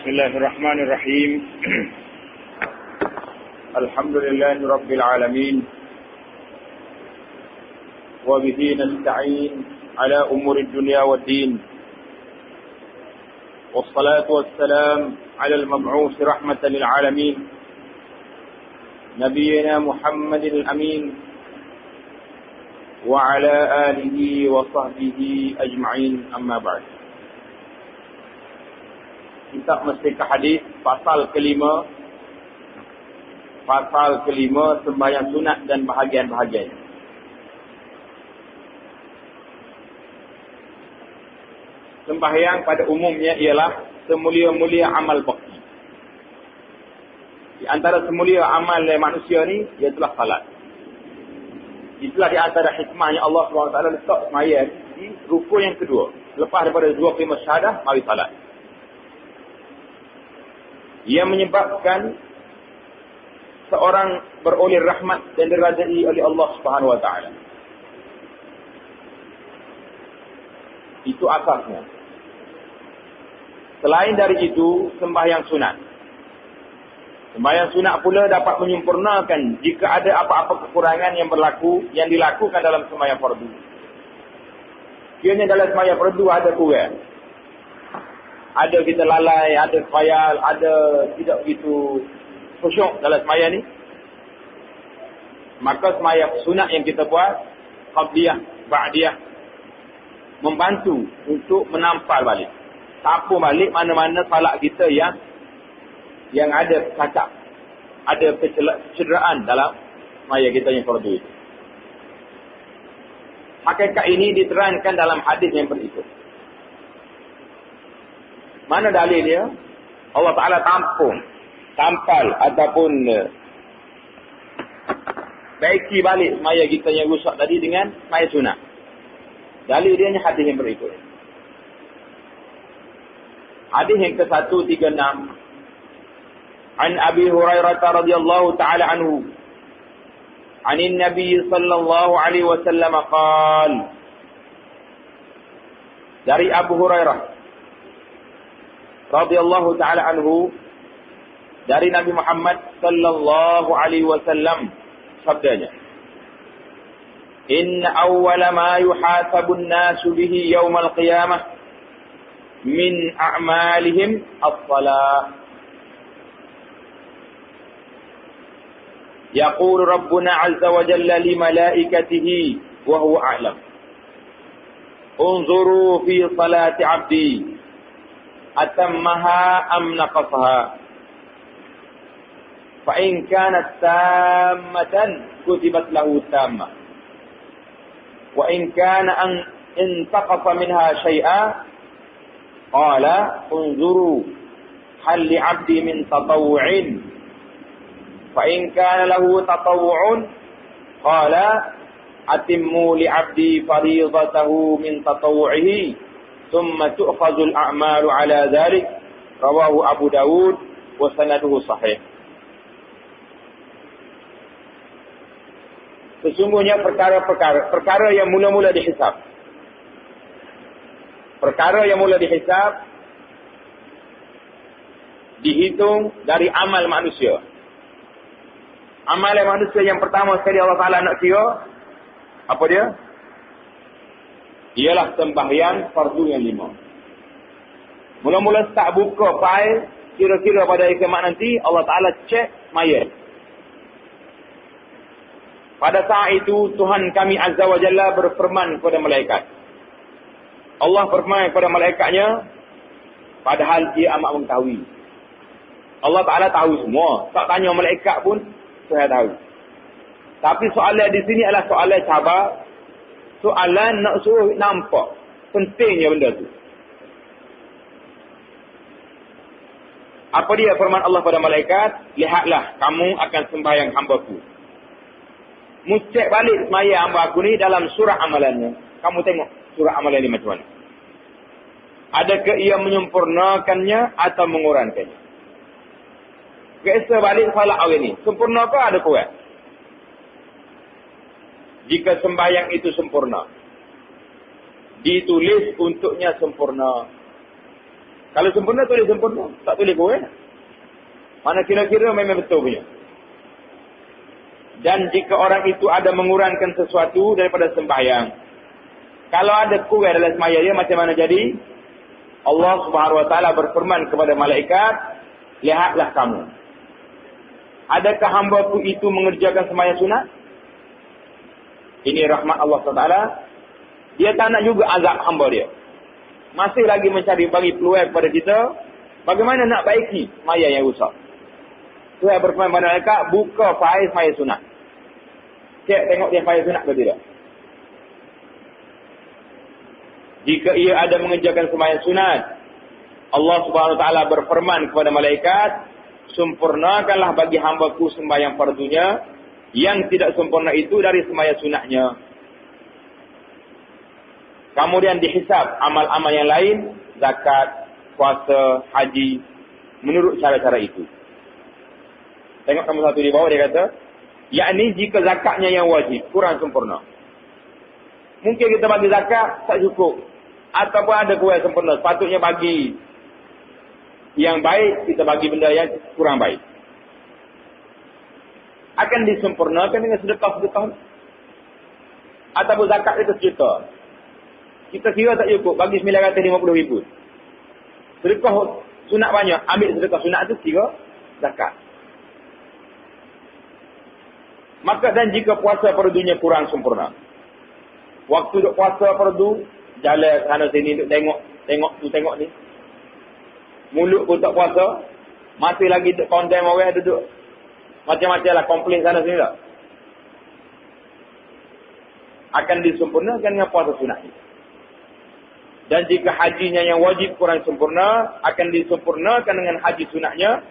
بسم الله الرحمن الرحيم الحمد لله رب العالمين وبه نستعين على أمور الدنيا والدين والصلاة والسلام على المبعوث رحمة للعالمين نبينا محمد الأمين وعلى آله وصحبه أجمعين أما بعد. Kitab Mustaqah Hadis pasal kelima sembahyang sunat dan bahagian-bahagian. Sembahyang pada umumnya ialah semulia-mulia amal bakti. Di antara semulia amal manusia ni ialah salat. Itulah di antara hikmahnya Allah SWT letak sembahyang di rukun yang kedua. Lepas daripada dua kalimah syahadah, mari salat. Ia menyebabkan seorang beroleh rahmat dan diridai oleh Allah Subhanahu wa taala. Itu asasnya. Selain dari itu, sembahyang sunat. Sembahyang sunat pula dapat menyempurnakan jika ada apa-apa kekurangan yang dilakukan dalam sembahyang fardu. Kiranya dalam sembahyang fardu ada kurang. Ada kita lalai, ada khayal, ada tidak begitu khusyuk dalam sembahyang ni. Maka sembahyang sunat yang kita buat, qabliyah, ba'diyah, membantu untuk menampal balik. Sapu balik mana-mana salat kita yang ada cacat, ada kecederaan dalam sembahyang kita yang fardu itu. Hakikat ini diterangkan dalam hadis yang berikut. Mana dalil dia? Allah Ta'ala tampal ataupun baiki balik semaya kita yang rusak tadi dengan semaya sunat. Dalil dia ni hadis yang berikut. Hadis yang ke-136. An Abi Hurairah radhiyallahu ta'ala anhu. Anin Nabi sallallahu alaihi wasallam qala. Dari Abu Hurairah radhiyallahu ta'ala anhu, dari Nabi Muhammad sallallahu alaihi wasallam sabdanya, inna awwala ma yuhasabu an-nasu bihi yawm al-qiyamah min a'malihim as-salah. Yaqulu rabbuna 'azza wa jalla li malaikatihi wa huwa a'lam, unzuru fi salati 'abdi atammaha am naqasaha, fa in kanat tammatan kutibat lahu tammah, wa in kana an intaqasa minha shay'a qala unzuru hal li 'abdi min tatawwu'in, fa in kana lahu tatawwu'un qala atimmu li 'abdi fariidatahu min tatawwu'ihi thumma tu'khadhu al-a'malu 'ala dhalik. Rawahu Abu Dawud wa sanaduhu sahih. Sesungguhnya perkara yang mula-mula dihisab. Perkara yang mula dihisab dihitung dari amal manusia. Amal manusia yang pertama sekali Allah Ta'ala nak kira apa dia? Ialah sembahyang fardu yang 5. Mula-mula start buka file, kira-kira pada kiamat nanti Allah Ta'ala cek mayat. Pada saat itu Tuhan kami Azza wa Jalla berfirman kepada malaikat. Allah berfirman kepada malaikatnya, padahal dia amat mengetahui. Allah Ta'ala tahu semua. Tak tanya malaikat pun saya tahu. Tapi soalan di sini adalah soalan cabar. Soalan nak suruh nampak pentingnya benda tu. Apa dia firman Allah pada malaikat? Lihatlah kamu akan sembahyang hamba-Ku. Cek balik sembahyang hamba-Ku ni dalam surah amalannya. Kamu tengok surah amalan ni macam mana. Adakah ia menyempurnakannya atau mengurangkannya? Biasa balik salat hari ni. Sempurna ke ada kurang? Jika sembahyang itu sempurna, ditulis untuknya sempurna. Kalau sempurna, tulis sempurna. Tak tulis kurang. Mana kira-kira memang betul punya. Dan jika orang itu ada mengurangkan sesuatu daripada sembahyang. Kalau ada kurang dalam sembahyang dia, macam mana jadi? Allah Subhanahu Wa Taala berfirman kepada malaikat, lihatlah kamu. Adakah hamba-Ku itu mengerjakan sembahyang sunat? Ini rahmat Allah SWT. Dia tak nak juga azab hamba dia. Masih lagi mencari bagi peluang kepada kita. Bagaimana nak baiki sembahyang yang rusak. Tuhan berfirman kepada malaikat, buka fail sembahyang sunat. Cek tengok dia sembahyang sunat ke tidak. Jika ia ada mengerjakan sembahyang sunat, Allah Subhanahu Wa Taala berfirman kepada malaikat, sempurnakanlah bagi hamba-Ku sembahyang fardunya, yang tidak sempurna itu dari sembahyang sunatnya. Kemudian dihisab amal-amal yang lain, zakat, puasa, haji, menurut cara-cara itu. Tengok nombor 1 di bawah dia kata, yakni jika zakatnya yang wajib kurang sempurna. Mungkin kita bagi zakat tak cukup. Ataupun ada kurang sempurna. Sepatutnya bagi yang baik, kita bagi benda yang kurang baik. Akan disempurnakan dengan sedekah-sedekah. Ataupun zakat itu sejuta. Kita kira tak cukup. Bagi 950,000. Sedekah sunat banyak. Ambil sedekah sunat itu kira zakat. Maka dan jika puasa fardunya kurang sempurna. Waktu duk puasa fardu, jalan sana sini duk tengok ni. Mulut pun tak puasa, masih lagi duk condemn orang duduk. Macam-macam lah komplain sana sini tak. Akan disempurnakan dengan puasa sunat ini. Dan jika hajinya yang wajib kurang sempurna, akan disempurnakan dengan haji sunatnya.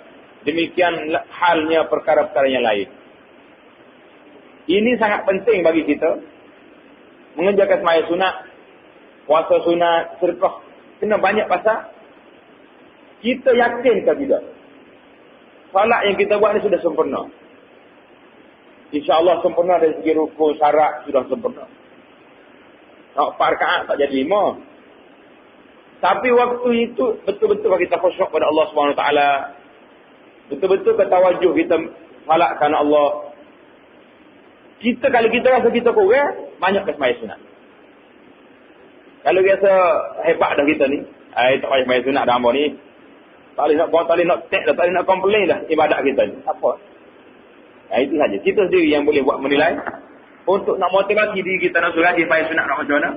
Demikian halnya perkara-perkara yang lain. Ini sangat penting bagi kita. Mengerjakan sembahyang sunat, puasa sunat, sedekah. Kena banyak pasal. Kita yakin ke tidak? Salat yang kita buat ni sudah sempurna. InsyaAllah sempurna dari segi rukun, syarat sudah sempurna. 4 rakaat tak jadi 5. Tapi waktu itu betul-betul kita khusyuk pada Allah SWT. Betul-betul ketawajuh kita salat kerana Allah. Kalau kita rasa kita kurang, banyak ke sembahyang sunat. Kalau rasa hebat dah kita ni, tak payah sembahyang sunat dah hamba ni. Tak boleh nak tag dah, tak boleh nak komplain dah ibadat kita ni. Apa? Itu saja. Kita sendiri yang boleh buat menilai. Untuk nak motivasi diri kita nak surat sembahyang sunat nak macam mana.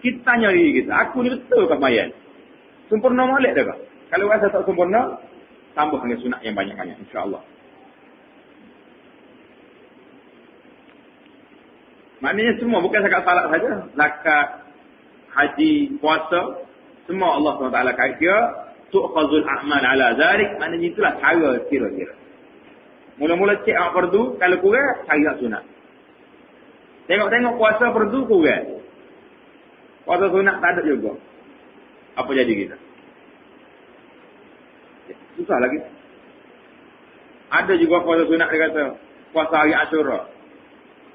Kita tanya diri kita, aku ni betul ke sembahyang? Sempurna molek dah ke? Kalau rasa tak sempurna, tambah dengan sunat yang banyak-banyak, insya-Allah. Maknanya semua, bukan sahaja salat saja. Zakat, haji, puasa, semua Allah SWT kait dia. Tu'khazul a'mal ala zalik. Maknanya itulah cara kira-kira. Mula-mula cek amal fardu, kalau kurang, cari sunat. Tengok-tengok puasa fardu kurang. Puasa sunat tak ada juga. Apa jadi kita? Susah lagi. Ada juga puasa sunat dia kata, puasa hari Ashura.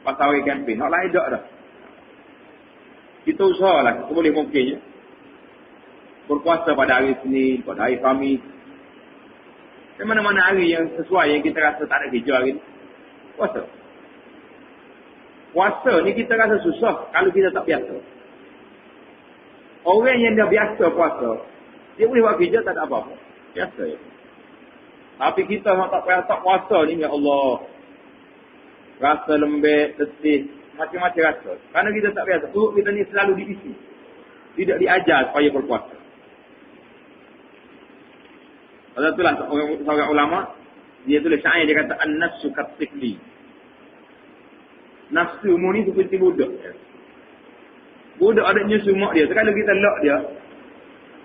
Pasal hari kempen. Nak lain tak dah. Kita usahalah. Kita boleh mungkin je. Berpuasa pada hari Senin, pada hari Khamis. Di mana-mana hari yang sesuai yang kita rasa tak ada kerja hari ni. Puasa. Puasa ni kita rasa susah kalau kita tak biasa. Orang yang dah biasa puasa, dia boleh buat kerja tak ada apa-apa. Biasa je. Tapi kita yang tak puasa ni, ya Allah. Rasa lembek, letih, macam-macam rasa. Kerana kita tak biasa. Perut kita ni selalu diisi. Tidak diajar supaya berpuasa. Sebab itulah seorang ulama, dia tulis syair, dia kata, An-nafsu kat-tifli. Nafsu mu ni seperti budak. Budak ada nyusu mak dia. Sekali kita lock dia,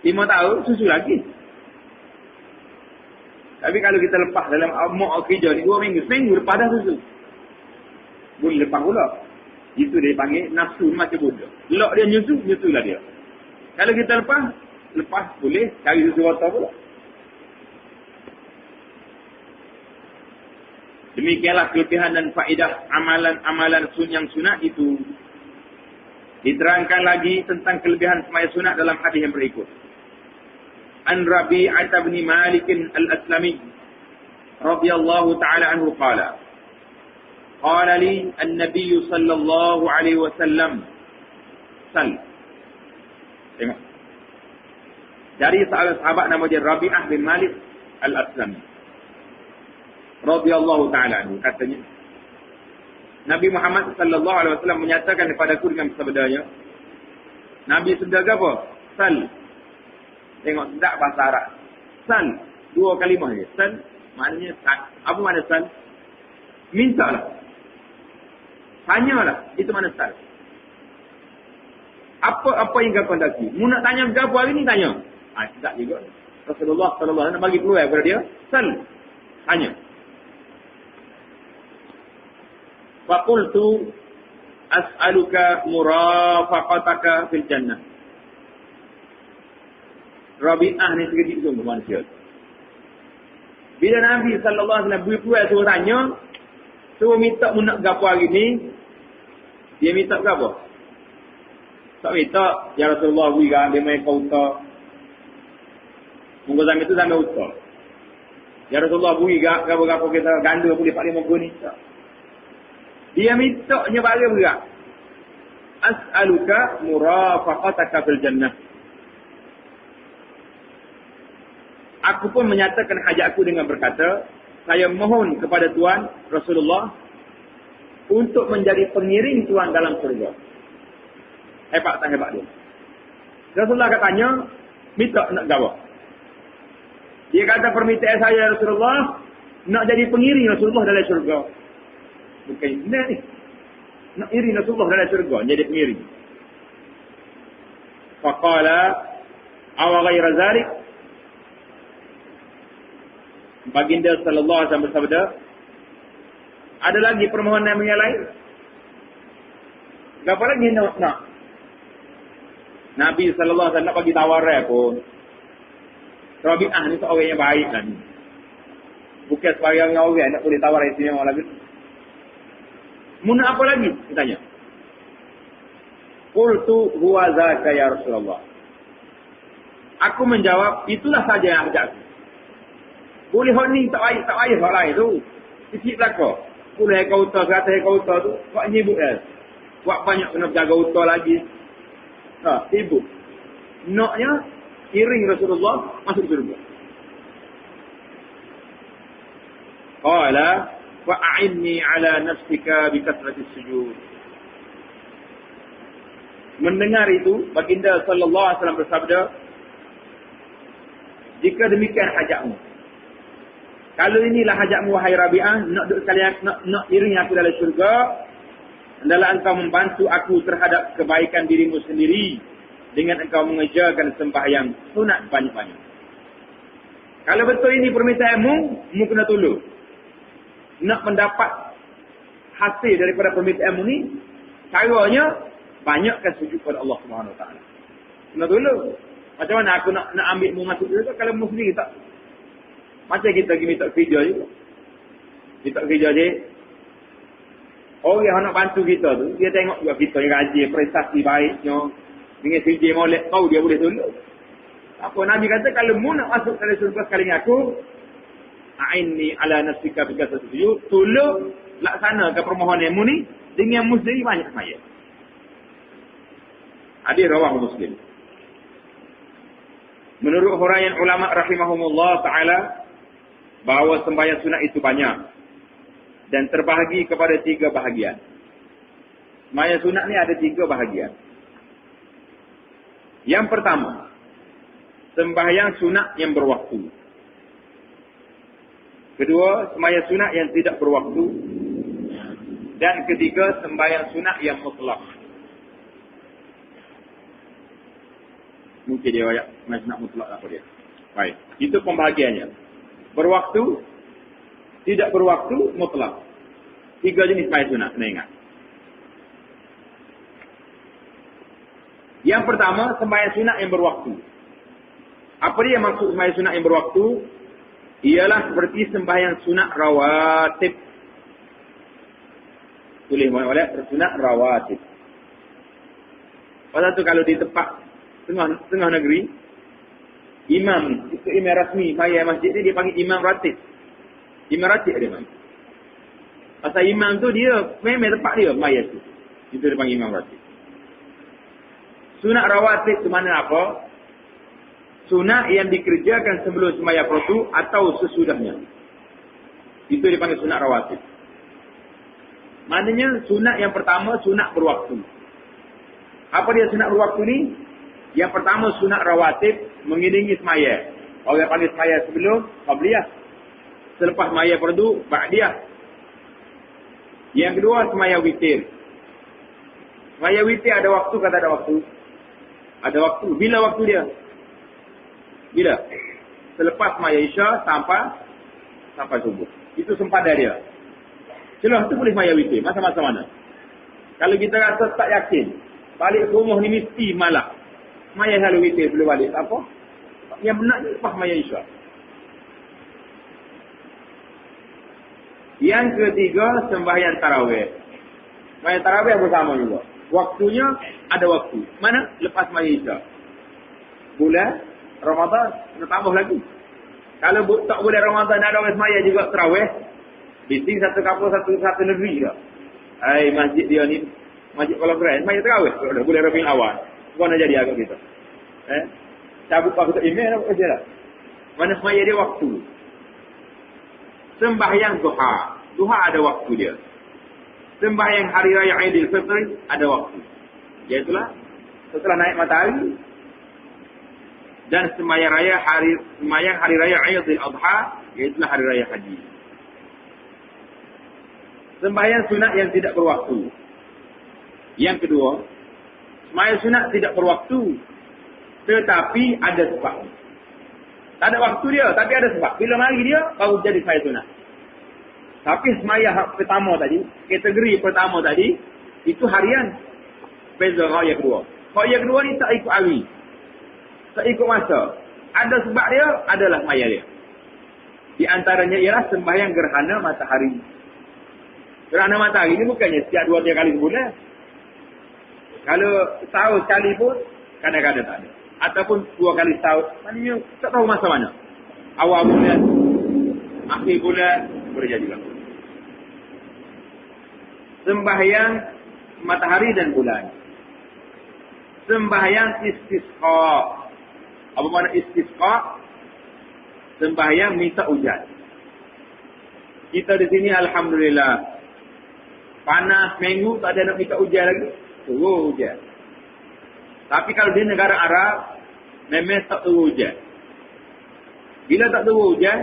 5 tahun, susu lagi. Tapi kalau kita lepas dalam mak kerja ni 2 minggu, seminggu lepas dah susu. Boleh lepas pula. Itu dia panggil nafsu macam budak. Lock dia nyusulah dia. Kalau kita lepas boleh cari susu watak pula. Demikianlah kelebihan dan faedah amalan-amalan yang sunat itu. Diterangkan lagi tentang kelebihan sembahyang sunat dalam hadis yang berikut. an Rabi'ah bin Malik al-Aslami radhiyallahu ta'ala anhu qala li an-nabiy sallallahu alaihi wasallam sal. Tengok. Dari sahabat nama dia Rabi'ah bin Malik al-Aslami radhiyallahu ta'ala anhu, katanya Nabi Muhammad sallallahu alaihi wasallam menyatakan kepadaku dengan sabdanya. Nabi sudah apa? Sal. Tengok sedap bahasa Arab. Sal, dua kalimah je. Sal maknanya sal. Apa makna sal? Mintalah. Tanyalah. Itu makna sal. Apa yang kau hendaki? Mu nak tanya apa hari ni tanya. Tidak juga. Rasulullah sallallahu alaihi wasallam bagi peluang kepada dia. Sal. Tanya. Faqultu as'aluka murafaqataka fil jannah. Rabi'ah ni sedikit sungguh manusia. Bila Nabi sallallahu alaihi wasallam beri suruh tanya, suruh minta nak gapo hari ni, dia minta gapo? Tak minta ya Rasulullah beri kan dia main kauta. Munggu zaman itu zaman utah. Ya Rasulullah beri gapo kita ganda boleh 45 ni. Tak. Dia minta nya bagi berat. As'aluka murafaqataka fil jannah. Aku pun menyatakan hajatku dengan berkata, saya mohon kepada Tuhan Rasulullah untuk menjadi pengiring Tuhan dalam surga. Hebat tak hebat dia? Rasulullah katanya, minta nak gawa. Dia kata permintaan saya Rasulullah, nak jadi pengiring Rasulullah dalam surga. Bukan ini ni. Nak iring Rasulullah dalam surga, jadi pengiring. Faqala, awa ghaira zalik. Baginda sallallahu alaihi wasallam bersabda, ada lagi permohonan yang lain? Apa lagi nak? Nabi sallallahu alaihi wasallam nak bagi tawaran pun. Rabi'ah ni seorang yang baik lah ni. Bukan sebarang orang nak boleh tawar istimewa lagi. Muna apa lagi? Tanya. Qultu huwa zaka ya Rasulullah. Aku menjawab, itulah saja yang ajak aku. Boleh hak ni tak payah hak lain tu. Sikit belaka. Boleh kau utar, kata kau utar tu, buat nyibuk dah. Buat banyak kena jaga utar lagi. Sibuk. Naknya, iring Rasulullah masuk surga. Qala fa'inni ala nafsika bi kasratis sujud. Mendengar itu, baginda sallallahu alaihi wasallam bersabda, jika demikian hajatmu, kalau inilah hajatmu wahai Rabi'ah, nak duduk sekalian, nak iring aku dalam syurga, adalah engkau membantu aku terhadap kebaikan dirimu sendiri dengan engkau mengerjakan sembahyang sunat banyak-banyak. Kalau betul ini permintaanmu, mu kena tolong. Nak mendapat hasil daripada permintaanmu ni, caranya banyakkan sujud kepada Allah Subhanahu Wa Taala. Kena tolong. Macam mana aku nak ambil mu masuk syurga kalau mu sendiri tak? Macam kita pergi minta kerja juga. Minta kerja je. Orang yang nak bantu kita tu, dia tengok juga kita yang rajin, prestasi baiknya. Dengan kerja molek, tahu dia boleh tolong. Apa Nabi kata, kalau mu nak masuk dalam surga sekali dengan aku, a'inni ala nafsika bi kasratis sujud, tolong laksanakan permohonanmu ni dengan mu sendiri banyak semaya. Hadis rawahu Muslim. Menurut huraian ulama rahimahumullah ta'ala, bahawa sembahyang sunat itu banyak dan terbahagi kepada 3 bahagian. Sembahyang sunat ni ada 3 bahagian. Yang pertama, sembahyang sunat yang berwaktu. Kedua, sembahyang sunat yang tidak berwaktu. Dan ketiga, sembahyang sunat yang mutlak. Mungkin dia ayat sembahyang sunat mutlak apa dia. Baik, itu pembahagiannya. Berwaktu, tidak berwaktu, mutlak. 3 jenis sembahyang sunat, kena ingat. Yang pertama, sembahyang sunat yang berwaktu. Apa dia maksud sembahyang sunat yang berwaktu? Ialah seperti sembahyang sunat rawatib. Tulis oleh sunat rawatib. Pasal tu kalau di tempat tengah negeri, Imam ni, itu imam rasmi maya masjid ni dia panggil imam ratib. Imam ratib dia panggil. Pasal imam tu dia memang tempat dia maya tu. Itu dia panggil imam ratib. Sunat rawatib tu mana apa? Sunat yang dikerjakan sebelum sembahyang fardu atau sesudahnya. Itu dipanggil sunat rawatib. Maknanya sunat yang pertama sunat berwaktu. Apa dia sunat berwaktu ni? Yang pertama sunat rawatib mengiringi sembahyang. Orang panggil sembahyang sebelum qabliyah. Selepas sembahyang fardu ba'diyah. Yang kedua sembahyang witir. Sembahyang witir ada waktu kata ada waktu? Ada waktu. Bila waktu dia? Bila? Selepas sembahyang isya sampai subuh. Itu sempadan dia. Celah tu boleh sembahyang witir. Masa-masa mana? Kalau kita rasa tak yakin, balik ke rumah ni mesti malam. Sembahyang selalu witir boleh balik. Tak apa? Yang benar ni lepas sembahyang isya. Yang ketiga sembahyang tarawih. Sembahyang tarawih bersama juga. Waktunya ada waktu. Mana? Lepas sembahyang isya. Bulan Ramadan, nak tambah lagi. Kalau tak boleh Ramadan, ada orang semaya juga tarawih. Bising satu kampung, satu negeri ke. Masjid dia ni, masjid Kuala Keren, semaya tarawih. Kalau boleh Rabiul Awal. Kau nak jadi agak kita. Cabut aku tak email, apa kerja lah. Mana semaya dia waktu. Sembahyang duha. Duha ada waktu dia. Sembahyang hari raya Aidil Fitri ada waktu. Iaitulah setelah naik matahari. Dan sembahyang hari raya Aidil Adha, iaitulah hari raya haji. Sembahyang sunat yang tidak berwaktu. Yang kedua, sembahyang sunat tidak berwaktu, tetapi ada sebab. Tak ada waktu dia, tapi ada sebab. Bila mari dia, baru jadi sembahyang sunat. Tapi sembahyang pertama tadi, kategori pertama tadi, itu harian. Beza raya kedua. Raya kedua ni tak ikut hari. Tak ikut masa. Ada sebab dia, adalah sembahyang dia. Di antaranya ialah sembahyang gerhana matahari. Gerhana matahari ni bukannya setiap 2-3 kali sebulan. Kalau setahun sekali pun, kadang-kadang tak ada. Ataupun 2 kali setahun. Maknanya tak tahu masa mana. Awal bulan, akhir bulan, boleh jadi lah. Sembahyang matahari dan bulan. Sembahyang istisqa. Apa makna istisqa? Sembahyang minta hujan. Kita di sini alhamdulillah. Panas minggu tak ada nak minta hujan lagi. Turun hujan. Tapi kalau di negara Arab memang tak turun hujan. Bila tak turun hujan,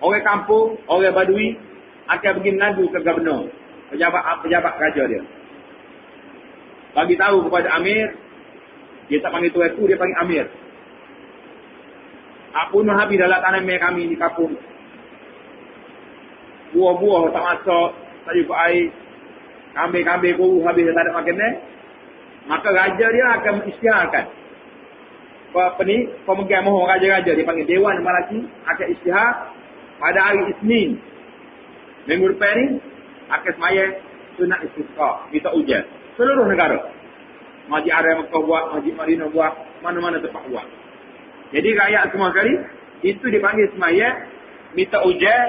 orang kampung, orang badui akan pergi mengadu ke gubernur, pejabat kerajaan dia. Bagi tahu kepada Amir, dia tak panggil tuan tu, dia panggil Amir. Apa pun habis dalam tanah kami di kampung. Buah-buah tak masak, tak jumpa air. Kambing-kambing buru habis dia tak ada makanan. Maka raja dia akan mengisytiharkan. Pemegang mohon raja-raja, dia panggil Dewan Malaki, akan isytihar pada hari Isnin. Minggu depan ni, akan sembahyang sunat istisqa, minta hujan. Seluruh negara. Masjid Arab Mekah buat, Masjid Madinah buat, mana-mana tempat buat. Jadi rakyat semua kali, itu dipanggil sembahyang minta hujan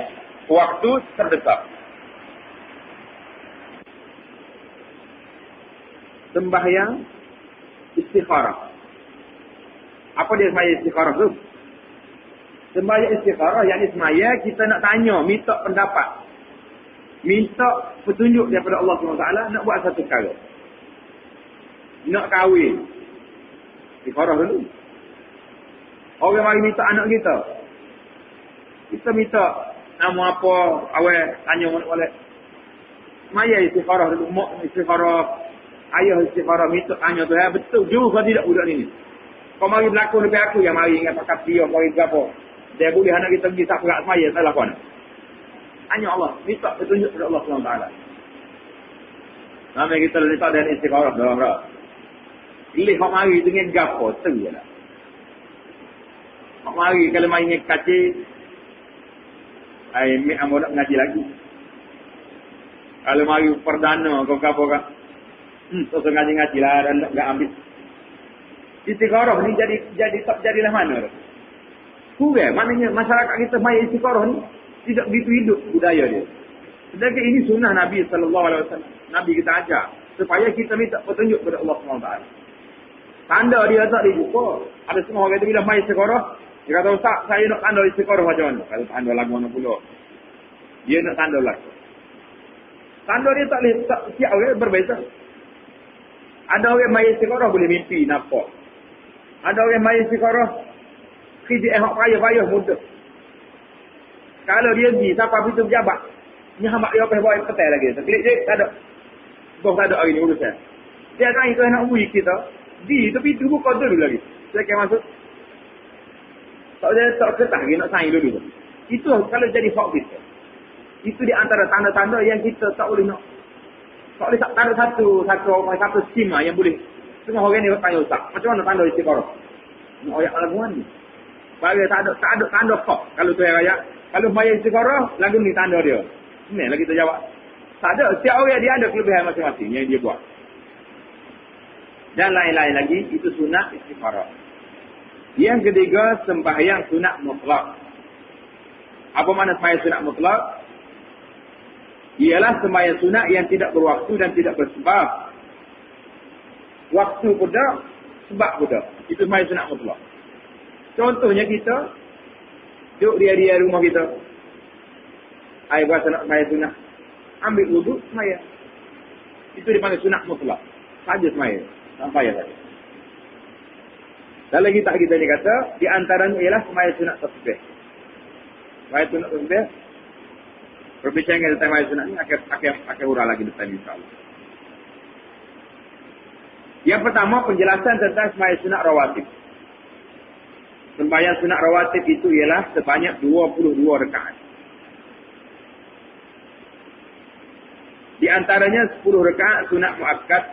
waktu terdesak. Sembahyang istikharah. Apa dia sembahyang istikharah tu? Sembahyang istikharah, yakni sembahyang kita nak tanya, minta pendapat. Minta petunjuk daripada Allah SWT nak buat satu perkara. Nak kahwin. Istikharah dulu. Orang mari minta anak kita. Kita minta nama apa, awal tanya boleh. Sembahyang istikharah dulu, mak istikharah, ayah istikharah, minta tanya tu, betul jauh kau tidak budak ni. Kau mari berlaku lebih aku yang mari ingat pakai dia, kau ingat apa. Dia boleh anak kita pergi tak perak sembahyang, salah pun. Hanya Allah, minta petunjuk kepada Allah SWT. Nama kita minta dan istikharah dah. Pilih hak mari dengan gapo tu jelah. Hak mari kalau main dengan kacil, ai mi amo nak ngaji lagi. Kalau mari perdana kau gapo kan. Terus ngaji lah dan enggak ambil. Istikharah ni jadilah mana? Kurang. Maknanya masyarakat kita maya istikharah ni tidak begitu hidup budaya dia. Sedangkan ini sunnah Nabi SAW. Nabi kita ajar supaya kita minta petunjuk kepada Allah SWT. Tanda dia tak dijumpa. Ada semua orang kata bila maya istikharah, dia kata, Ustaz, saya nak tanda istikharah macam mana? Kalau tanda lagu mana pula. Dia nak tanda lagu. Tanda dia tak boleh, siap orang berbeza. Ada orang maya istikharah boleh mimpi, nampak. Ada orang maya istikharah, kerja payah muda. Kalau dia pergi, siapa pintu pejabat, nyamak dia bawa petai lagi. Klik je, tak ada. Bos tak ada hari ni urusan. Dia kan itu nak uji kita. Tapi itu buka dulu lagi. Saya akan masuk. Tak boleh tak ketah lagi, nak sign dulu. Itu kalau jadi hak kita. Itu di antara tanda-tanda yang kita tak boleh nak. Tak boleh tak ada satu sim yang boleh. Semua orang ni bertanya Ustaz, macam mana tanda istikharah? Nak ayat laguan ni. Bagi tak ada tanda hak. Kalau tu ayat, kalau maya istikharah, lagu ni tanda dia. Ni lagi kita jawab. Tak ada. Setiap orang dia ada kelebihan masing-masing yang dia buat. Dan lain-lain lagi, itu sunat istikharah. Yang ketiga, sembahyang sunat mutlak. Apa makna sembahyang sunat mutlak? Ialah sembahyang sunat yang tidak berwaktu dan tidak bersebab. Waktu pun sebab pun itu sembahyang sunat mutlak. Contohnya kita duduk dia rumah kita. Ai berasa nak sembahyang sunat. Ambil wuduk sembahyang. Itu dipanggil sunat mutlak. Saja sembahyang. Sampai saja. Dan lagi tak kita ni kata, di antaranya ialah sembahyang sunat tasbih. Sembahyang sunat tasbih. Perbincangan tentang sembahyang sunat ni akan urang lagi depan insya-Allah. Yang pertama, penjelasan tentang sembahyang sunat rawatib. Sembahyang sunat rawatib itu ialah sebanyak 22 rakaat. Di antaranya 10 rakaat sunat muakkad,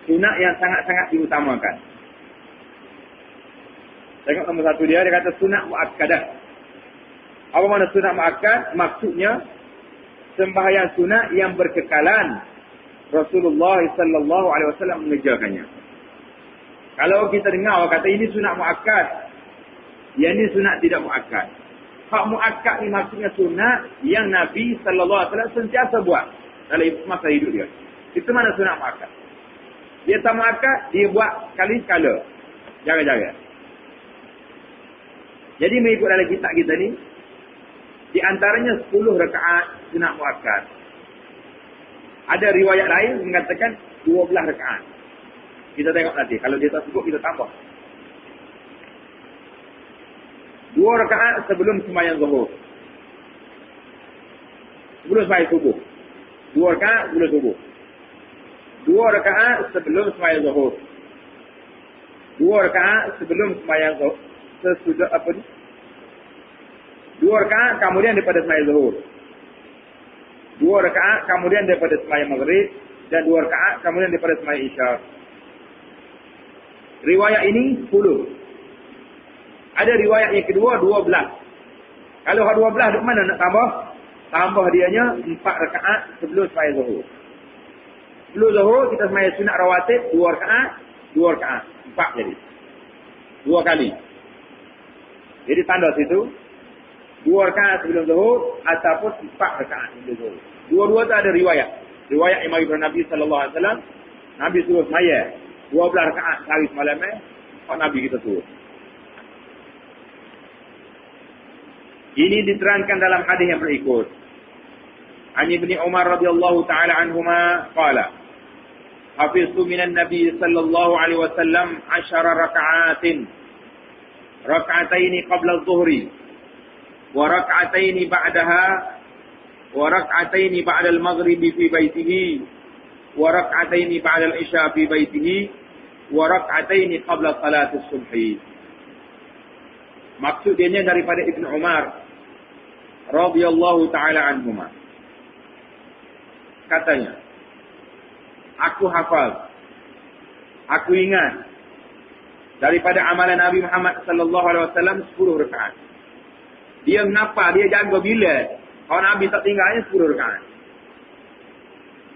sunat yang sangat-sangat diutamakan. Tengok nombor satu dia kata sunat muakkadah. Apa makna sunat muakkad? Maksudnya sembahyang sunat yang berkekalan. Rasulullah sallallahu alaihi wasallam mengerjakannya. Kalau kita dengar kata ini sunat muakkad, yang ini sunat tidak muakkad. Hak muakkad ni maksudnya sunat yang Nabi sallallahu alaihi wasallam sentiasa buat dalam masa hidup dia. Itu mana sunat muakkad. Dia tak muakkad, dia buat sekali-sekala. Jaga-jaga. Jadi mengikut dalam kitab kita ni, di antaranya 10 rakaat sunat muakkad. Ada riwayat lain mengatakan 12 rakaat. Kita tengok nanti. Kalau dia tak cukup, kita tambah. 2 rakaat sebelum sembahyang zuhur. Sebelum sembahyang subuh. 2 rakaat sebelum subuh. 2 rakaat sebelum sembahyang zuhur. 2 rakaat sebelum sembahyang zuhur. Sesudah apa ni? 2 rakaat kemudian daripada sembahyang zuhur. 2 rakaat kemudian daripada sembahyang maghrib. Dan 2 rakaat kemudian daripada sembahyang isya. Riwayat ini 10. Ada riwayat yang kedua 12. Kalau 12 duk mana nak tambah? Tambah dianya 4 rakaat sebelum sembahyang zuhur. Sebelum zuhur kita sembahyang sunat rawatib 2 rakaat, 2 rakaat, 4 jadi. 2 kali. Jadi tanda situ 2 rakaat sebelum zuhur ataupun 4 rakaat sebelum zuhur. Dua-dua tu ada riwayat. Riwayat yang mari Nabi sallallahu alaihi wasallam, Nabi suruh sembahyang 12 rakaat sehari semalam Pak Nabi kita suruh. Ini diterangkan dalam hadis yang berikut. An Ibnu Umar radhiyallahu taala anhuma qala hafiztu minan Nabi sallallahu alaihi wasallam 10 raka'atin rak'ataini qabla adh-dhuhri wa rak'ataini ba'daha wa rak'ataini ba'da al-maghribi fi baitihi wa rak'ataini ba'da al-isya fi baitihi wa rak'ataini qabla salati as-subhi. Maksudnya daripada Ibnu Umar radhiyallahu taala anhuma. Katanya, aku hafal, aku ingat daripada amalan Nabi Muhammad sallallahu alaihi wasallam 10 rakaat. Dia kenapa? Dia jaga bila kalau Nabi tak tinggalnya 10 rakaat.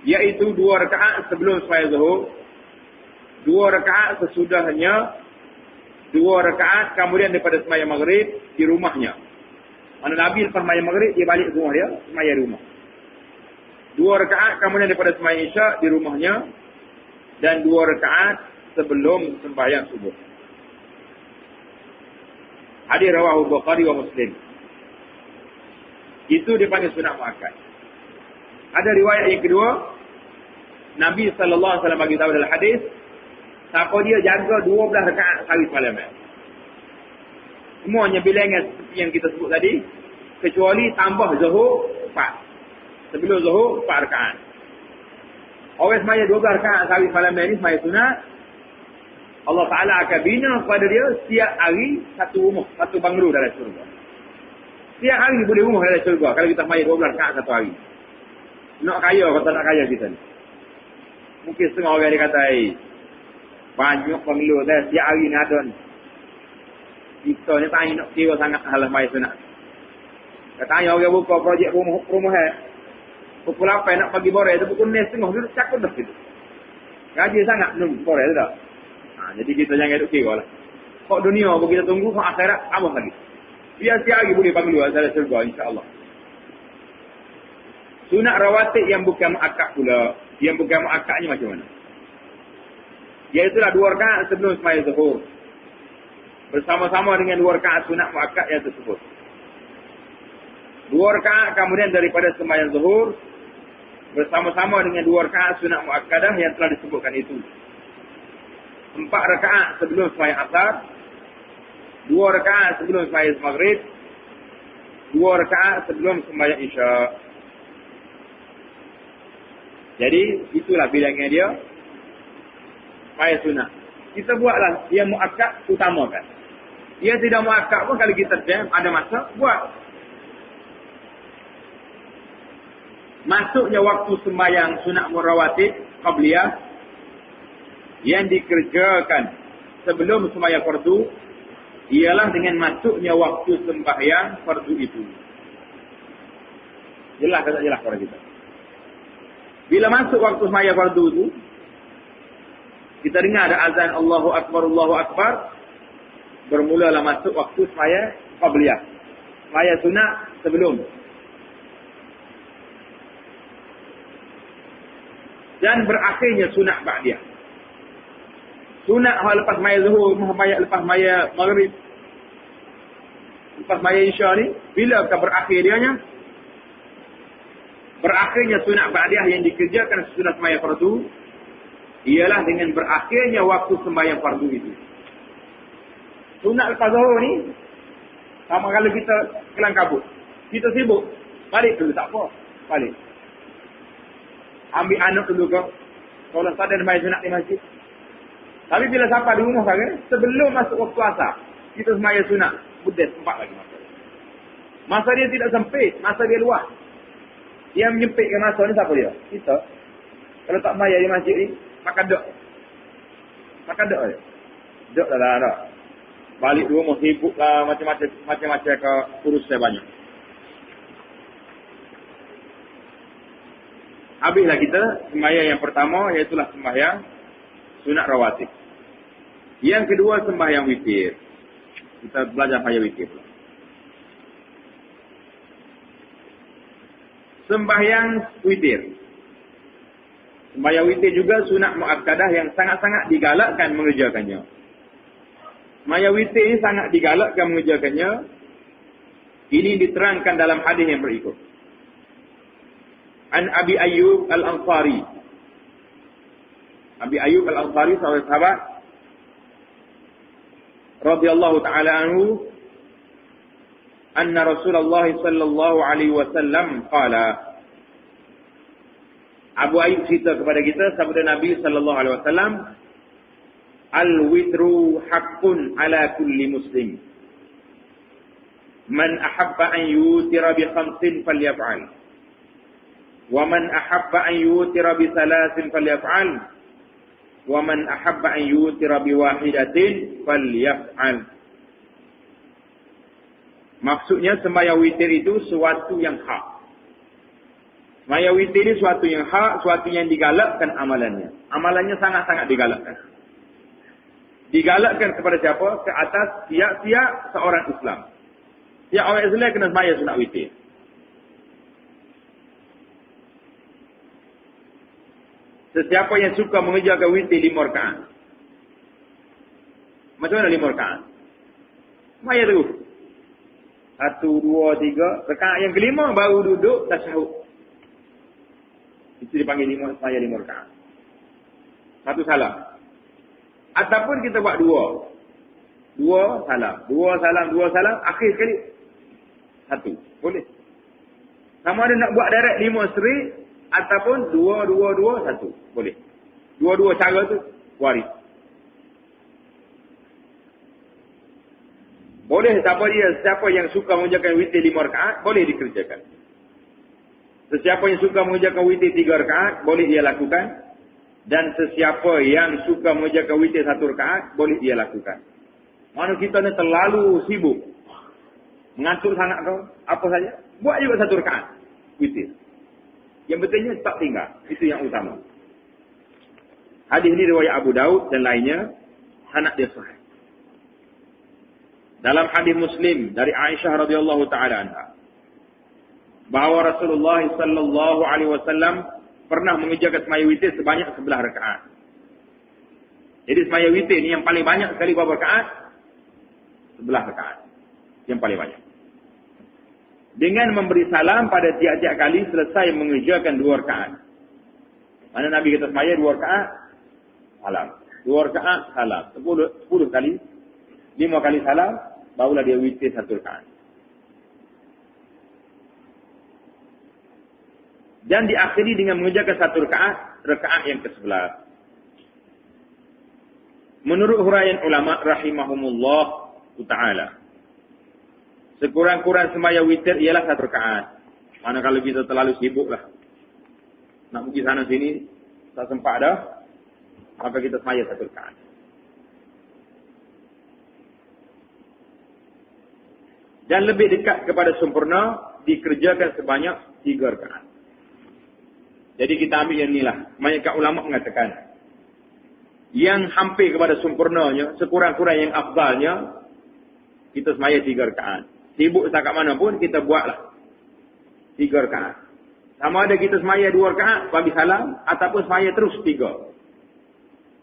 Yaitu 2 rakaat sebelum sembahyang zuhur, 2 rakaat sesudahnya, 2 rakaat kemudian daripada sembahyang maghrib di rumahnya. Mana Nabi lepas sembahyang maghrib, dia balik ke rumah dia, sembahyang di rumah. 2 rakaat kemudian daripada sembahyang isya di rumahnya, dan 2 rakaat sebelum sembahyang subuh. Hadis rawahu Bukhari wa Muslim. Itu dipanggil sunat muakkad. Ada riwayat yang kedua, Nabi sallallahu alaihi wasallam bagi tahu dalam hadis, siapa dia jaga 12 rakaat sehari semalam. Semuanya bilangan seperti yang kita sebut tadi, kecuali tambah zuhur 4. Sebelum zuhur 4 rakaat. Orang semaya 12 rakaat sehari semalam ni semaya sunat, Allah Ta'ala akan bina kepada dia setiap hari satu rumah, satu banglo dalam syurga. Setiap hari boleh rumah dalam syurga kalau kita semaya 12 rakaat satu hari. Nak kaya atau tak nak kaya kita ni. Mungkin setengah orang dia kata, banyak banglo dah setiap hari ni ada ni. Kita ni tanya nak kira sangat hal semaya sunat. Tanya orang buka projek rumah pukul 8 nak pagi boreh tu pukul 9.30 tu cakap dah gitu. Gaji sangat belum boreh tu dah. Jadi kita jangan duk kira lah. Kok dunia pun kita tunggu, kok akhirat tambah lagi. Biar setiap hari boleh panggil dalam syurga insya-Allah. Sunat rawatib yang bukan muakkad pula. Yang bukan muakkadnya macam mana? Iaitulah 2 rakaat sebelum sembahyang zuhur. Bersama-sama dengan 2 rakaat sunat muakkad yang tersebut. 2 rakaat kemudian daripada sembahyang zuhur bersama-sama dengan 2 rakaat sunat muakkadah yang telah disebutkan itu. 4 rakaat sebelum sembahyang asar, 2 rakaat sebelum sembahyang maghrib, 2 rakaat sebelum sembahyang isya. Jadi itulah bilangan dia sembahyang sunat. Kita buatlah yang muakkad utamakan. Yang tidak muakkad pun kalau kita ada masa buat. Masuknya waktu sembahyang sunat rawatib qabliyah yang dikerjakan sebelum sembahyang fardu ialah dengan masuknya waktu sembahyang fardu itu. Jelas atau tak jelas kepada kita? Bila masuk waktu sembahyang fardu itu, kita dengar ada azan Allahu Akbar, bermulalah masuk waktu sembahyang qabliyah. Sembahyang sunat sebelum. Dan berakhirnya sunat ba'diyah. Sunat lepas maya zuhur, lepas maya maghrib, lepas maya isya ni, bila akan berakhir dianya? Berakhirnya sunat ba'diyah yang dikerjakan sesudah sembahyang fardu ialah dengan berakhirnya waktu sembahyang fardu itu. Sunat lepas zuhur ni sama kalau kita kelang kabut, kita sibuk, balik dulu tak apa, balik. Ambil anak dulu ke, kalau sadar sembahyang sunat di masjid. Tapi bila sampai di rumah kan, sebelum masuk waktu asar, kita sembahyang sunat, budak sempat lagi masa. Masa dia tidak sempit, masa dia luas. Yang menyempitkan masa ni siapa dia? Kita. Kalau tak sembahyang di masjid ni, makan dok. Makan dok je. Dok dah. Balik rumah sibuk lah, macam-macam ke urus saya banyak. Habislah kita sembahyang yang pertama, iaitulah sembahyang sunat rawatib. Yang kedua sembahyang witir. Kita belajar sembahyang witir. Sembahyang witir. Sembahyang witir juga sunat muakkadah yang sangat-sangat digalakkan mengerjakannya. Sembahyang witir ini sangat digalakkan mengerjakannya. Ini diterangkan dalam hadis yang berikut. An Abi Ayyub Al-Ansari. Abi Ayyub Al-Ansari seorang sahabat radhiyallahu taala anhu, anna Rasulullah sallallahu alaihi wasallam qala. Abu Ayyub cerita kepada kita sabda Nabi sallallahu alaihi wasallam, al-witru haqqun ala kulli muslim. Man ahabba an yutira bi khamsin falyaf'al. Wa man ahabba an yutira bi thalathin falyaf'al. Wa man ahabba an yutira bi wahidatin falyaf'al. Maksudnya sembahyang witir itu sesuatu yang hak. Sembahyang witir ini sesuatu yang hak, sesuatu yang digalakkan amalannya. Amalannya sangat-sangat digalakkan. Digalakkan kepada siapa? Ke atas tiap-tiap seorang Islam. Tiap orang Islam kena semaya sunat witir. Sesiapa yang suka mengerjakan witir 5 rakaat. Macam mana 5 rakaat? Semaya terus. 1, 2, 3. Rakaat yang kelima baru duduk tasyahud. Itu dipanggil semaya 5 rakaat. 1 salam. Ataupun kita buat 2. 2 salam. 2 salam, 2 salam. Akhir sekali 1. Boleh. Sama ada nak buat direct 5 seri. Ataupun 2, 2, 2, 1. Boleh. 2 cara tu waris. Boleh siapa yang suka mengerjakan witir 5 rakaat, boleh dikerjakan. Sesiapa yang suka mengerjakan witir 3 rakaat, boleh dia lakukan. Dan sesiapa yang suka mengerjakan witir 1 rakaat, boleh dia lakukan. Mana kita ni terlalu sibuk. Mengantuk sangat kau, apa saja. Buat juga 1 rakaat witir. Yang betulnya tak tinggal. Itu yang utama. Hadis ini riwayat Abu Daud dan lainnya. Sanad dia sahih. Dalam hadis Muslim dari Aisyah radhiyallahu taala anha, bahawa Rasulullah sallallahu alaihi wasallam pernah mengerjakan semaya witir sebanyak 11 rakaat. Jadi semaya witir ni yang paling banyak sekali berapa rakaat? 11 rakaat. Yang paling banyak. Dengan memberi salam pada tiap-tiap kali selesai mengerjakan 2 rakaat. Mana Nabi kata semaya 2 rakaat, salam. 2 rakaat, salam. 10 kali, 5 kali salam, barulah dia witir 1 rakaat. Dan diakhiri dengan mengerjakan 1 rakaat yang ke-11. Menurut huraian ulama rahimahumullah ta'ala, sekurang-kurang semaya witir ialah 1 rakaat. Mana kalau kita terlalu sibuk lah. Nak pergi sana sini, tak sempat dah. Maka kita semaya 1 rakaat. Dan lebih dekat kepada sempurna, dikerjakan sebanyak 3 rakaat. Jadi kita ambil yang inilah. Banyak ulama mengatakan, yang hampir kepada sempurnanya, sekurang-kurang yang afdalnya, kita semaya 3 rakaat. Sibuk setakat mana pun, kita buatlah 3 rakaat. Sama ada kita semaya 2 rakaat, bagi salam, ataupun semaya terus 3.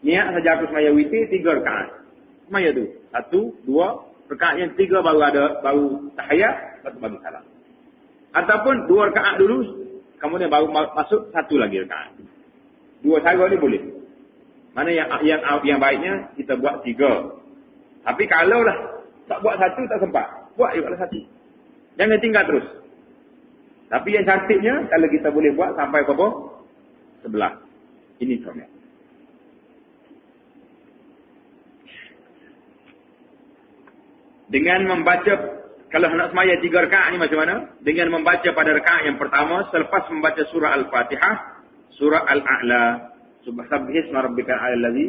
Niat saja aku semaya witir, 3 rakaat. Semaya tu. 1, 2, rakaat yang 3 baru tahiyat, lepas bagi salam. Ataupun 2 rakaat dulu, kemudian baru masuk 1 lagi rakaat. 2 cara ni boleh. Mana yang baiknya, kita buat 3. Tapi kalau lah tak buat 1, tak sempat. Buat juga lah 1. Jangan tinggal terus. Tapi yang cantiknya, kalau kita boleh buat sampai berapa? 11. Ini contohnya. Dengan membaca, kalau nak semaya 3 rakaat ni macam mana? Dengan membaca pada rakaat yang pertama, selepas membaca surah Al-Fatihah, surah Al-A'la, Subhanallah rabbikal a'la allazi,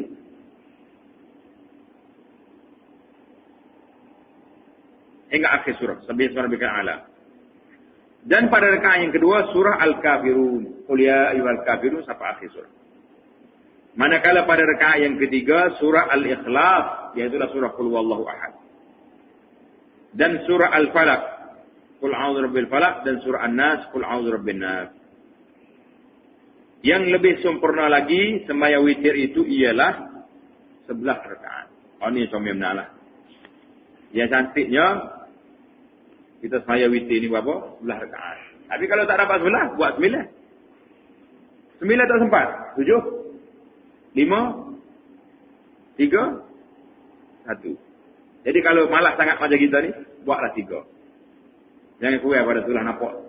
hingga akhir surah, Subhanallah rabbikal a'la. Dan pada rakaat yang kedua, surah Al-Kafirun, Qul ya ayyuhal kafirun, sampai akhir surah. Manakala pada rakaat yang ketiga, surah Al-Ikhlas, iaitu surah Qul huwallahu ahad. Dan surah Al-Falaq, Qul a'udzu birabbil falaq, dan surah An-Nas, Qul a'udzu birabbin nas. Yang lebih sempurna lagi, sembahyang witir itu ialah 11 rakaat. Oh, ini comel benar lah. Yang cantiknya, kita sembahyang witir ni berapa? 11 rakaat. Tapi kalau tak dapat 11, buat 9. 9 tak sempat. 7, 5, 3, 1. Jadi kalau malas sangat macam kita ni, buatlah 3. Jangan kurang pada tulah nampak.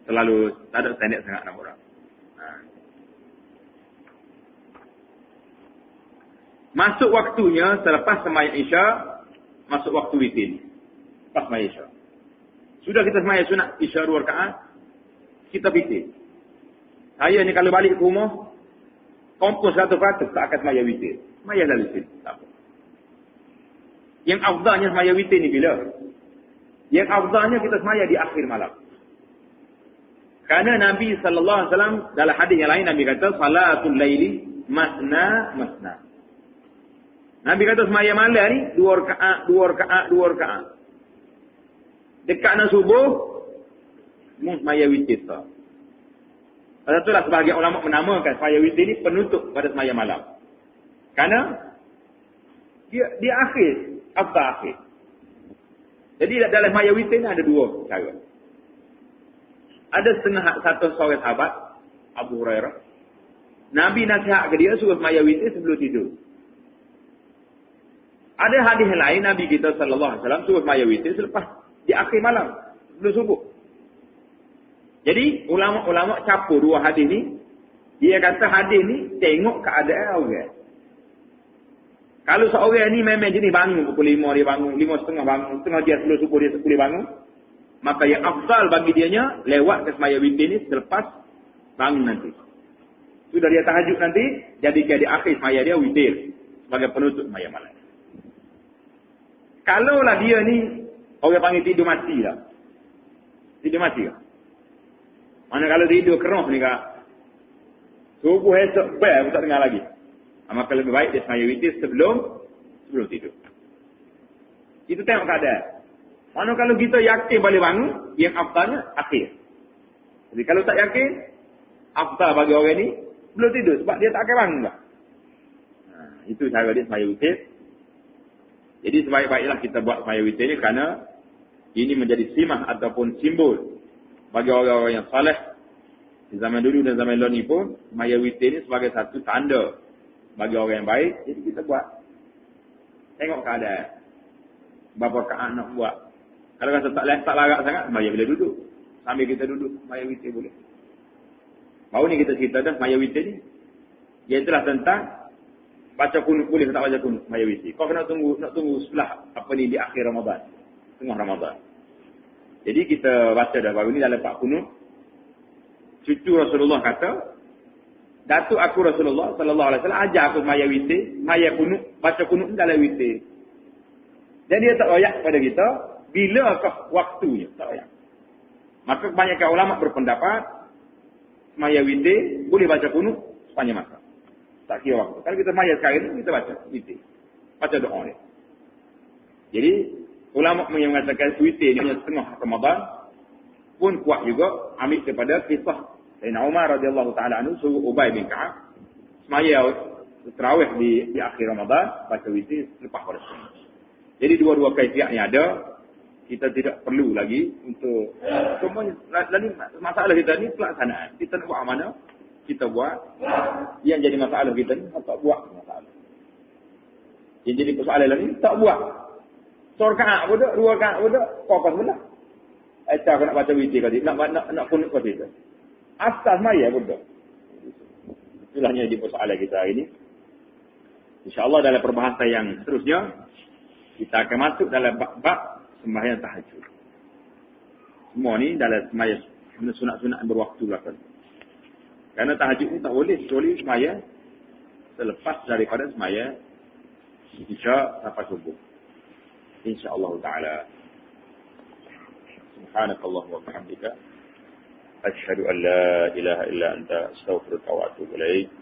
Terlalu tak ada standard sangat nampak orang. Masuk waktunya selepas sembahyang Isya, masuk waktu witir. Lepas sembahyang Isya. Sudah kita sembahyang sunat Isya 2 rakaat, kita witir. Saya ni kalau balik ke rumah, kompos 100% tak akan sembahyang witir. Sembahyang dah witir. Tak apa. Yang afdalnya sembahyang witir ni bila? Yang afdalnya kita sembahyang di akhir malam. Karena Nabi sallallahu alaihi wasallam dalam hadis yang lain Nabi kata salatul laili masna masna. Nabi kata semaya malam ni 2 rakaat, 2 rakaat, 2 rakaat. Dekat nak subuh, semaya witir tak. Pasal itulah sebahagian ulama menamakan semaya witir ni penutup pada semaya malam. Kerana dia akhir, afdal akhir. Jadi dalam semaya witir ni ada 2 cara. Ada satu seorang sahabat, Abu Hurairah, Nabi nasihat ke dia suruh semaya witir sebelum tidur. Ada hadis lain Nabi kita sallallahu alaihi wasallam suruh semaya witir selepas di akhir malam sebelum subuh. Jadi ulama-ulama campur 2 hadis ni. Dia kata hadis ni tengok keadaan orang. Kalau seorang ni memang jenis bangun pukul 5 dia bangun, 5:30 bangun, setengah dia sebelum subuh dia boleh bangun, maka yang afdal bagi dianya lewat ke semaya witir ni selepas bangun nanti. Sudah dia tahajud nanti, jadikan di akhir semaya dia witir sebagai penutup semaya malam. Kalaulah dia ni orang panggil tidur mati lah. Tidur mati lah. Mana kalau tidur keroh ni kak. Subuh esok bel, aku tak dengar lagi. Maka lebih baik dia semaya witir sebelum tidur. Itu tengok keadaan. Mana kalau kita yakin boleh bangun, yang afdalnya akhir. Jadi kalau tak yakin, afdal bagi orang ni, belum tidur. Sebab dia tak akan bangun lah. Itu cara dia semaya witir. Jadi sebaik-baiklah kita buat semaya witir ni kerana ini menjadi simah ataupun simbol bagi orang-orang yang saleh di zaman dulu dan zaman lalu ni pun semaya witir ni sebagai satu tanda bagi orang yang baik. Jadi kita buat. Tengok keadaan. Berapa rakaat nak buat. Kalau rasa tak larat sangat, semaya boleh duduk. Sambil kita duduk, semaya witir boleh. Baru ni kita cerita dah semaya witir ni. Iaitulah tentang baca kunut boleh tak baca kunut semaya witir. Kau kena tunggu setelah apa ni di akhir Ramadan. Tengah Ramadan. Jadi kita baca dah baru ni dalam 4 kunut. Cucu Rasulullah kata, datuk aku Rasulullah sallallahu alaihi wasallam ajar aku semaya witir, semaya kunut, baca kunut dalam witir. Dan dia tak royak pada kita bilakah waktunya, tak royak. Maka kebanyakan ulama berpendapat semaya witir boleh baca kunut sepanjang masa. Tak kira waktu. Kalau kita semaya sekarang ni kita baca witir. Baca doa ni. Jadi ulama yang mengatakan witir ni hanya setengah Ramadan pun kuat juga ambil daripada kisah Sayyidina Umar radhiyallahu taala anhu suruh Ubay bin Ka'ab semaya tarawih di akhir Ramadan baca witir lepas pada sunat. Jadi dua-dua kaifiat ni ada, kita tidak perlu lagi untuk semuanya. Lalu masalah kita ni pelaksanaan. Kita nak buat mana? Kita buat. Yang jadi masalah kita ni tak buat masalah. Yang jadi persoalan ni tak buat. Sorkaat pun tak, 2 rakaat pun tak, fokus belah. Aku nak baca witir tadi, nak kunut kat situ. Asas maya pun tak. Itulah yang jadi persoalan kita hari ini. InsyaAllah dalam perbahasan yang seterusnya, kita akan masuk dalam bab sembahyang tahajud. Semua ni dalam sembahyang sunat-sunat yang berwaktu belakang. Kerana tahajud ni tak boleh kecuali sembahyang selepas daripada sembahyang isya sampai subuh. InsyaAllah ta'ala. Subhanakallah wa bihamdika. Asyhadu an la ilaha illa anta astaghfiruka wa atubu ilaik.